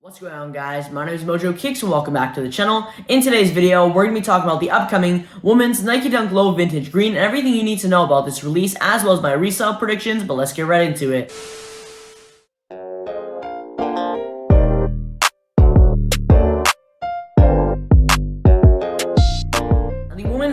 What's going on, guys? My name is Mojo Kickz and welcome back to the channel. In today's video, we're going to be talking about the upcoming women's Nike Dunk Low Vintage Green and everything you need to know about this release, as well as my resale predictions, but let's get right into it.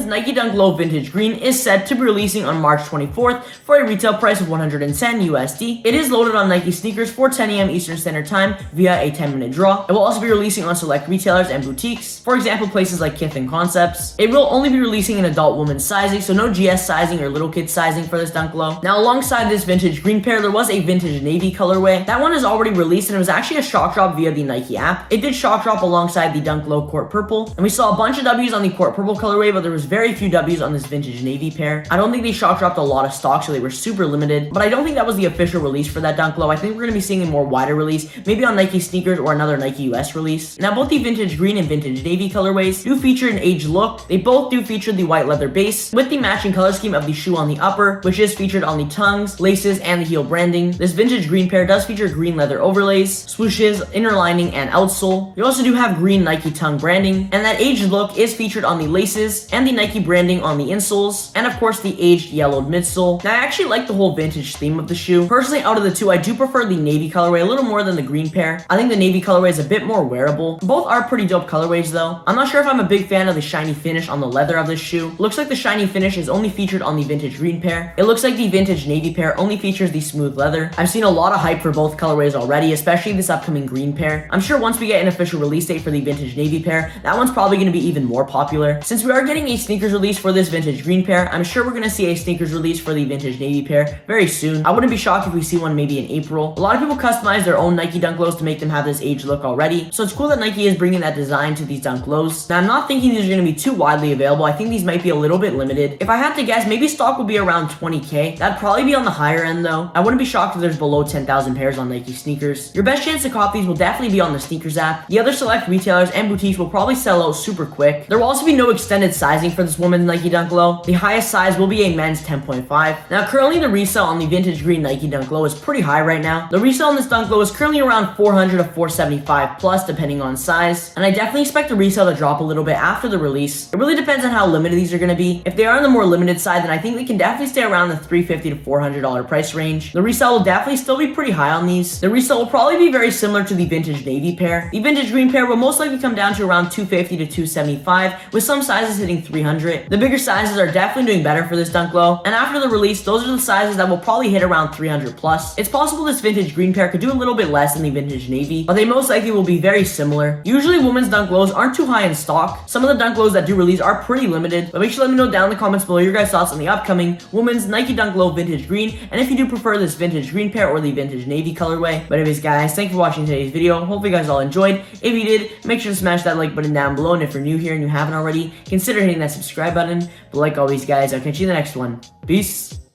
Nike Dunk Low Vintage Green is set to be releasing on March 24th for a retail price of $110 USD. It is loaded on Nike sneakers for 10 AM Eastern Standard Time via a 10-minute draw. It will also be releasing on select retailers and boutiques, for example places like Kickz and Concepts. It will only be releasing in adult women's sizing, so no GS sizing or little kid sizing for this Dunk Low. Now alongside this vintage green pair, there was a vintage navy colorway. That one is already released and it was actually a shock drop via the Nike app. It did shock drop alongside the Dunk Low Court Purple, and we saw a bunch of W's on the Court Purple colorway, but there was very few W's on this vintage navy pair. I don't think they shock dropped a lot of stock, so they were super limited, but I don't think that was the official release for that Dunk Low. I think we're going to be seeing a more wider release, maybe on Nike sneakers or another Nike US release. Now both the vintage green and vintage navy colorways do feature an aged look. They both do feature the white leather base with the matching color scheme of the shoe on the upper, which is featured on the tongues, laces, and the heel branding. This vintage green pair does feature green leather overlays, swooshes, inner lining, and outsole. You also do have green Nike tongue branding, and that aged look is featured on the laces and the Nike branding on the insoles, and of course the aged yellowed midsole. Now I actually like the whole vintage theme of the shoe. Personally, out of the two, I do prefer the navy colorway a little more than the green pair. I think the navy colorway is a bit more wearable. Both are pretty dope colorways though. I'm not sure if I'm a big fan of the shiny finish on the leather of this shoe. Looks like the shiny finish is only featured on the vintage green pair. It looks like the vintage navy pair only features the smooth leather. I've seen a lot of hype for both colorways already, especially this upcoming green pair. I'm sure once we get an official release date for the vintage navy pair, that one's probably going to be even more popular. Since we are getting a sneakers release for this vintage green pair, I'm sure we're going to see a sneakers release for the vintage navy pair very soon. I wouldn't be shocked if we see one maybe in April. A lot of people customize their own Nike Dunk Lows to make them have this age look already, so it's cool that Nike is bringing that design to these Dunk Lows. Now I'm not thinking these are going to be too widely available. I think these might be a little bit limited. If I had to guess, maybe stock would be around 20k. That'd probably be on the higher end though. I wouldn't be shocked if there's below 10,000 pairs on Nike sneakers. Your best chance to cop these will definitely be on the sneakers app. The other select retailers and boutiques will probably sell out super quick. There will also be no extended sizing for this woman's Nike Dunk Low. The highest size will be a men's 10.5. Now currently the resale on the vintage green Nike Dunk Low is pretty high right now. The resale on this Dunk Low is currently around 400 to 475 plus depending on size, and I definitely expect the resale to drop a little bit after the release. It really depends on how limited these are going to be. If they are on the more limited side, then I think they can definitely stay around the $350 to $400 price range. The resale will definitely still be pretty high on these. The resale will probably be very similar to the vintage navy pair. The vintage green pair will most likely come down to around 250 to 275, with some sizes hitting 300. The bigger sizes are definitely doing better for this Dunk Low, and after the release, those are the sizes that will probably hit around 300 plus. It's possible this vintage green pair could do a little bit less than the vintage navy, but they most likely will be very similar. Usually women's Dunk Lows aren't too high in stock. Some of the Dunk Lows that do release are pretty limited, but make sure to let me know down in the comments below your guys' thoughts on the upcoming women's Nike Dunk Low vintage green, and if you do prefer this vintage green pair or the vintage navy colorway. But anyways guys, thank you for watching today's video. Hopefully you guys all enjoyed. If you did, make sure to smash that like button down below, and if you're new here and you haven't already, consider hitting that subscribe button. But like always guys, I'll catch you in the next one. Peace.